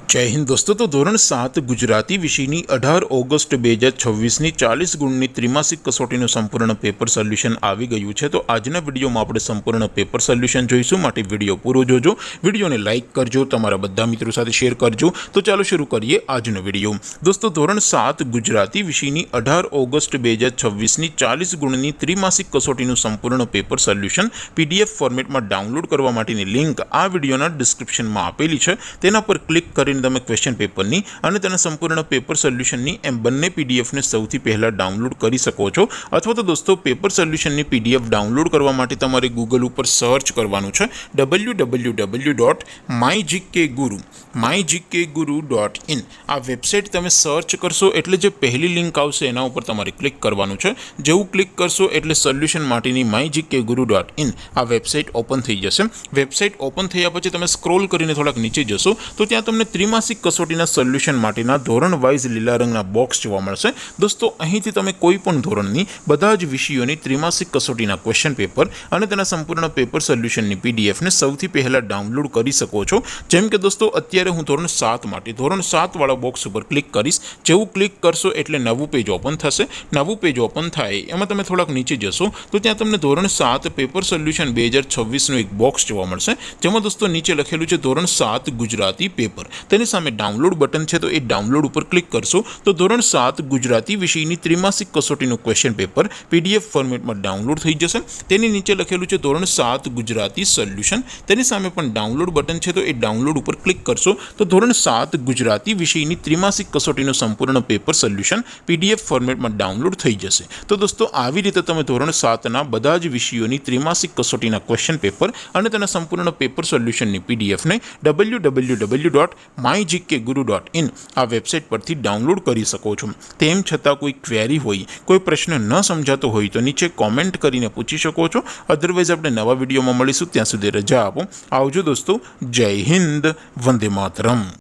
जय हिंद दोस्तों। तो धोरण 7 गुजराती विषयनी 18 ऑगस्ट 2026 40 गुणनी त्रिमासिक कसोटीનું સંપૂર્ણ પેપર સોલ્યુશન આવી ગયું છે। તો આજના વિડીયોમાં આપણે સંપૂર્ણ પેપર સોલ્યુશન જોઈશું, માટે વિડીયો પૂરો જોજો, વિડીયોને લાઇક કરજો, તમારા બધા મિત્રો સાથે શેર કરજો। તો ચાલો શરૂ કરીએ આજનો વિડીયો। દોસ્તો ધોરણ 7 ગુજરાતી વિષયની 18 ઓગસ્ટ 2026 40 ગુણની ત્રિમાસિક कसोटीનું સંપૂર્ણ પેપર સોલ્યુશન પીડીએફ ફોર્મેટમાં ડાઉનલોડ કરવા માટેની લિંક આ વિડીયોના ડિસ્ક્રિપ્શનમાં આપેલી છે। તેના પર ક્લિક કરીને તમે ક્વેશ્ચન પેપરની અને તેના સંપૂર્ણ પેપર સોલ્યુશનની એમ બંને પીડીએફને સૌથી પહેલાં ડાઉનલોડ કરી શકો છો। અથવા તો દોસ્તો પેપર સોલ્યુશનની પીડીએફ ડાઉનલોડ કરવા માટે તમારે ગૂગલ ઉપર સર્ચ કરવાનું છે www.mygkguru.in। આ વેબસાઇટ તમે સર્ચ કરશો એટલે જે પહેલી લિંક આવશે એના ઉપર તમારે ક્લિક કરવાનું છે। જેવું ક્લિક કરશો એટલે સોલ્યુશન માટેની mygkguru.in આ વેબસાઇટ ઓપન થઈ જશે। વેબસાઇટ ઓપન થયા પછી તમે સ્ક્રોલ કરીને થોડાક નીચે જશો તો ત્યાં તમને ત્રિમાસિક कसोटीના સોલ્યુશન માટેના ધોરણ વાઇઝ લીલા રંગના બોક્સ જોવા મળશે। દોસ્તો અહીંથી તમે કોઈ પણ ધોરણની બધા જ વિષયોની ત્રિમાસિક कसोटीના ક્વેશ્ચન પેપર અને તેના સંપૂર્ણ પેપર સોલ્યુશનની પીડીએફને સૌથી પહેલાં ડાઉનલોડ કરી શકો છો। જેમ કે દોસ્તો અત્યારે હું ધોરણ 7 માટે ધોરણ 7 વાળા બોક્સ ઉપર ક્લિક કરીશ। જેવું ક્લિક કરશો એટલે નવું પેજ ઓપન થશે। નવું પેજ ઓપન થાય એમાં તમે થોડાક નીચે જશો તો ત્યાં તમને ધોરણ 7 પેપર સોલ્યુશન 2026નું એક બોક્સ જોવા મળશે, જેમાં દોસ્તો નીચે લખેલું છે ધોરણ 7 ગુજરાતી પેપર। તેની સામે ડાઉનલોડ બટન છે, તો એ ડાઉનલોડ ઉપર ક્લિક કરશો તો ધોરણ 7 ગુજરાતી વિષયની ત્રિમાસિક कसोटीનું ક્વેશ્ચન પેપર પીડીએફ ફોર્મેટમાં ડાઉનલોડ થઈ જશે। તેની નીચે લખેલું છે ધોરણ 7 ગુજરાતી સોલ્યુશન, તેની સામે પણ ડાઉનલોડ બટન છે, તો એ ડાઉનલોડ ઉપર ક્લિક કરશો તો ધોરણ 7 ગુજરાતી વિષયની ત્રિમાસિક कसोटीનું સંપૂર્ણ પેપર સોલ્યુશન પીડીએફ ફોર્મેટમાં ડાઉનલોડ થઈ જશે। તો દોસ્તો આવી રીતે તમે ધોરણ 7ના બધા જ વિષયોની ત્રિમાસિક कसोटीના ક્વેશ્ચન પેપર અને તેના સંપૂર્ણ પેપર સોલ્યુશનની પીડીએફને www.mygkguru.in આ વેબસાઇટ પરથી ડાઉનલોડ કરી શકો છો। તેમ છતાં કોઈ ક્વેરી હોય, કોઈ પ્રશ્ન ન સમજાતો હોય તો નીચે કોમેન્ટ કરીને પૂછી શકો છો। અધરવાઇઝ આપણે નવા વિડીયોમાં મળીશું, ત્યાં સુધી રજા આપો। આવજો દોસ્તો, જય હિન્દ, વંદે માતરમ।